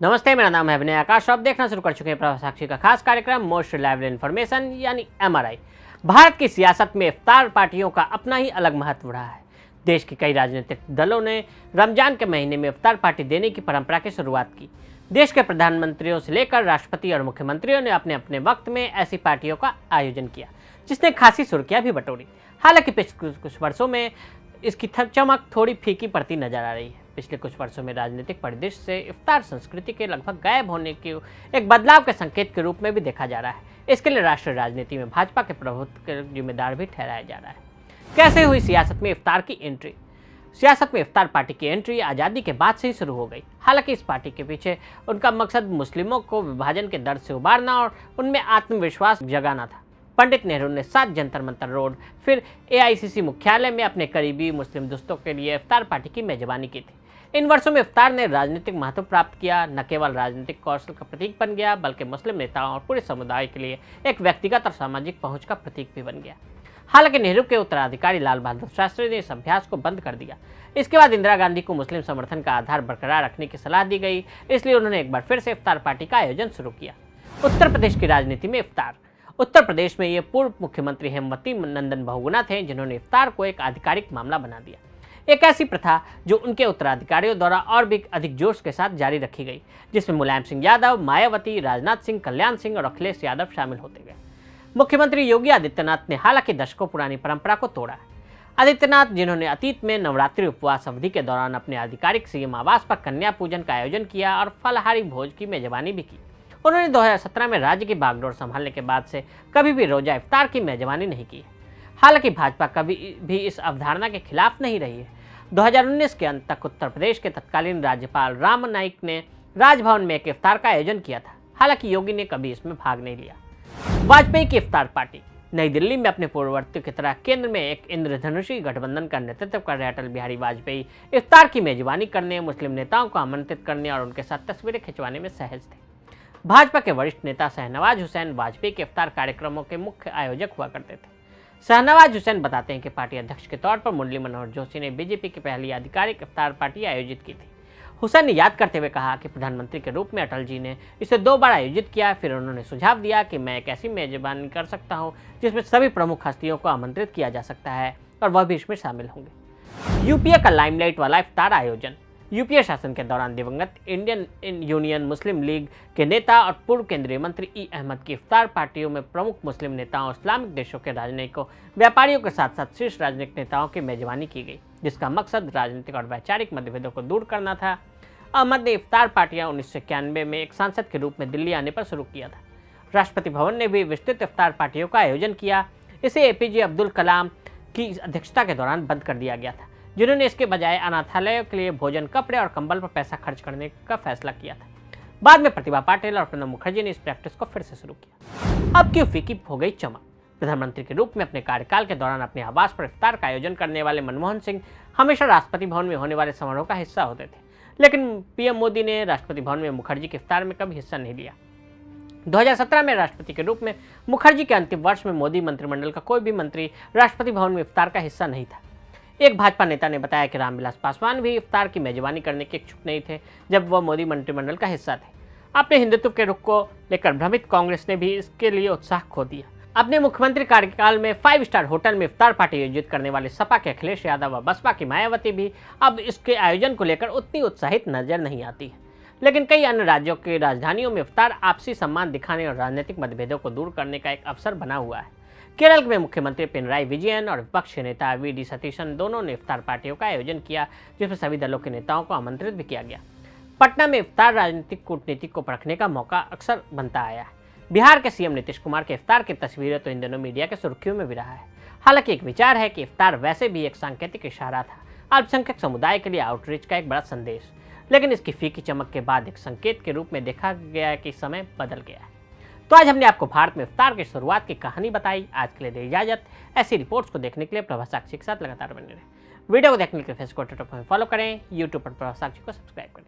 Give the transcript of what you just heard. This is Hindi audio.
नमस्ते, मेरा नाम है अभिनय आकाश। आप देखना शुरू कर चुके हैं प्रभात साक्षी का खास कार्यक्रम मोस्ट रिलायबल इन्फॉर्मेशन यानी MRI। भारत की सियासत में इफ्तार पार्टियों का अपना ही अलग महत्व रहा है। देश के कई राजनीतिक दलों ने रमजान के महीने में इफ्तार पार्टी देने की परंपरा की शुरुआत की। देश के प्रधानमंत्रियों से लेकर राष्ट्रपति और मुख्यमंत्रियों ने अपने अपने वक्त में ऐसी पार्टियों का आयोजन किया, जिसने खासी सुर्खियां भी बटोरी। हालांकि पिछले कुछ वर्षों में इसकी चमक थोड़ी फीकी पड़ती नजर आ रही है। पिछले कुछ वर्षों में राजनीतिक परिदृश्य से इफ्तार संस्कृति के लगभग गायब होने के एक बदलाव के संकेत के रूप में भी देखा जा रहा है। इसके लिए राष्ट्रीय राजनीति में भाजपा के प्रभुत्व के जिम्मेदार भी ठहराया जा रहा है। कैसे हुई सियासत में इफ्तार की एंट्री? सियासत में इफ्तार पार्टी की एंट्री आज़ादी के बाद से ही शुरू हो गई। हालांकि इस पार्टी के पीछे उनका मकसद मुस्लिमों को विभाजन के दर्द से उबारना और उनमें आत्मविश्वास जगाना था। पंडित नेहरू ने 7 जंतर मंतर रोड, फिर AICC मुख्यालय में अपने करीबी मुस्लिम दोस्तों के लिए इफ्तार पार्टी की मेजबानी की थी। इन वर्षों में इफ्तार ने राजनीतिक महत्व प्राप्त किया, न केवल राजनीतिक कौशल का प्रतीक बन गया, बल्कि मुस्लिम नेताओं और पूरे समुदाय के लिए एक व्यक्तिगत और सामाजिक पहुंच का प्रतीक भी बन गया। हालांकि नेहरू के उत्तराधिकारी लाल बहादुर शास्त्री ने इस अभ्यास को बंद कर दिया। इसके बाद इंदिरा गांधी को मुस्लिम समर्थन का आधार बरकरार रखने की सलाह दी गई, इसलिए उन्होंने एक बार फिर से इफ्तार पार्टी का आयोजन शुरू किया। उत्तर प्रदेश की राजनीति में इफ्तार। उत्तर प्रदेश में ये पूर्व मुख्यमंत्री हेमवती नंदन बहुगुणा थे, जिन्होंने इफ्तार को एक आधिकारिक मामला बना दिया। एक ऐसी प्रथा जो उनके उत्तराधिकारियों द्वारा और भी अधिक जोश के साथ जारी रखी गई, जिसमें मुलायम सिंह यादव, मायावती, राजनाथ सिंह, कल्याण सिंह और अखिलेश यादव शामिल होते गए। मुख्यमंत्री योगी आदित्यनाथ ने हालांकि दशकों पुरानी परंपरा को तोड़ा। आदित्यनाथ, जिन्होंने अतीत में नवरात्रि उपवास अवधि के दौरान अपने आधिकारिक CM आवास पर कन्या पूजन का आयोजन किया और फलाहारी भोज की मेजबानी भी की, उन्होंने 2017 में राज्य की बागडोर संभालने के बाद से कभी भी रोजा इफ्तार की मेजबानी नहीं की है। हालांकि भाजपा कभी भी इस अवधारणा के खिलाफ नहीं रही है। 2019 के अंत तक उत्तर प्रदेश के तत्कालीन राज्यपाल राम नाईक ने राजभवन में एक इफ्तार का आयोजन किया था। हालांकि योगी ने कभी इसमें भाग नहीं लिया। वाजपेयी की इफ्तार पार्टी। नई दिल्ली में अपने पूर्ववर्ती की तरह केंद्र में एक इंद्रधनुषी गठबंधन का नेतृत्व कर रहे अटल बिहारी वाजपेयी इफ्तार की मेजबानी करने, मुस्लिम नेताओं को आमंत्रित करने और उनके साथ तस्वीरें खिंचवाने में सहज थे। भाजपा के वरिष्ठ नेता शाहनवाज हुसैन वाजपेयी के इफ्तार कार्यक्रमों के मुख्य आयोजक हुआ करते थे। शाहनवाज हुसैन बताते हैं कि पार्टी अध्यक्ष के तौर पर मुरली मनोहर जोशी ने बीजेपी की पहली आधिकारिक इफ्तार पार्टी आयोजित की थी। हुसैन ने याद करते हुए कहा कि प्रधानमंत्री के रूप में अटल जी ने इसे 2 बार आयोजित किया। फिर उन्होंने सुझाव दिया कि मैं एक ऐसी मेजबानी कर सकता हूं जिसमें सभी प्रमुख हस्तियों को आमंत्रित किया जा सकता है और वह भी इसमें शामिल होंगे। UPA का लाइमलाइट वाला इफ्तार आयोजन। UPA शासन के दौरान दिवंगत इंडियन यूनियन मुस्लिम लीग के नेता और पूर्व केंद्रीय मंत्री E अहमद की इफ्तार पार्टियों में प्रमुख मुस्लिम नेताओं, इस्लामिक देशों के राजनयिकों, व्यापारियों के साथ साथ शीर्ष राजनीतिक नेताओं की मेजबानी की गई, जिसका मकसद राजनीतिक और वैचारिक मतभेदों को दूर करना था। अहमद ने इफ्तार पार्टियां 1991 में एक सांसद के रूप में दिल्ली आने पर शुरू किया था। राष्ट्रपति भवन ने भी विस्तृत इफ्तार पार्टियों का आयोजन किया। इसे APJ अब्दुल कलाम की अध्यक्षता के दौरान बंद कर दिया गया था, जिन्होंने इसके बजाय अनाथालयों के लिए भोजन, कपड़े और कंबल पर पैसा खर्च करने का फैसला किया था। बाद में प्रतिभा पाटिल और प्रणब मुखर्जी ने इस प्रैक्टिस को फिर से शुरू किया। अब क्यों फीकी हो गई चमक? प्रधानमंत्री के रूप में अपने कार्यकाल के दौरान अपने आवास पर इफ्तार का आयोजन करने वाले मनमोहन सिंह हमेशा राष्ट्रपति भवन में होने वाले समारोह का हिस्सा होते थे, लेकिन PM मोदी ने राष्ट्रपति भवन में मुखर्जी के इफ्तार में कभी हिस्सा नहीं लिया। 2017 में राष्ट्रपति के रूप में मुखर्जी के अंतिम वर्ष में मोदी मंत्रिमंडल का कोई भी मंत्री राष्ट्रपति भवन में इफ्तार का हिस्सा नहीं था। एक भाजपा नेता ने बताया कि रामविलास पासवान भी इफ्तार की मेजबानी करने के इच्छुक नहीं थे जब वह मोदी मंत्रिमंडल का हिस्सा थे। अपने हिंदुत्व के रुख को लेकर भ्रमित कांग्रेस ने भी इसके लिए उत्साह खो दिया। अपने मुख्यमंत्री कार्यकाल में 5 स्टार होटल में इफ्तार पार्टी आयोजित करने वाले सपा के अखिलेश यादव व बसपा की मायावती भी अब इसके आयोजन को लेकर उतनी उत्साहित नजर नहीं आती है। लेकिन कई अन्य राज्यों की राजधानियों में इफ्तार आपसी सम्मान दिखाने और राजनीतिक मतभेदों को दूर करने का एक अवसर बना हुआ है। केरल में मुख्यमंत्री पिनराई विजयन और विपक्ष के नेता VD सतीशन दोनों ने इफ्तार पार्टियों का आयोजन किया, जिसमें सभी दलों के नेताओं को आमंत्रित भी किया गया। पटना में इफ्तार राजनीतिक कूटनीति को परखने का मौका अक्सर बनता आया है। बिहार के CM नीतीश कुमार के इफ्तार की तस्वीरें तो इन दिनों मीडिया के सुर्खियों में भी रहा है। हालांकि एक विचार है कि इफ्तार वैसे भी एक सांकेतिक इशारा था, अल्पसंख्यक समुदाय के लिए आउटरीच का एक बड़ा संदेश, लेकिन इसकी फीकी चमक के बाद एक संकेत के रूप में देखा गया है कि समय बदल गया है। तो आज हमने आपको भारत में इफ्तार की शुरुआत की कहानी बताई। आज के लिए दे इजाजत। ऐसी रिपोर्ट्स को देखने के लिए प्रभात साक्षी के साथ लगातार बने रहें। वीडियो को देखने के लिए फेसबुक, ट्विटर पर फॉलो करें, YouTube पर प्रभात साक्षी को सब्सक्राइब करें।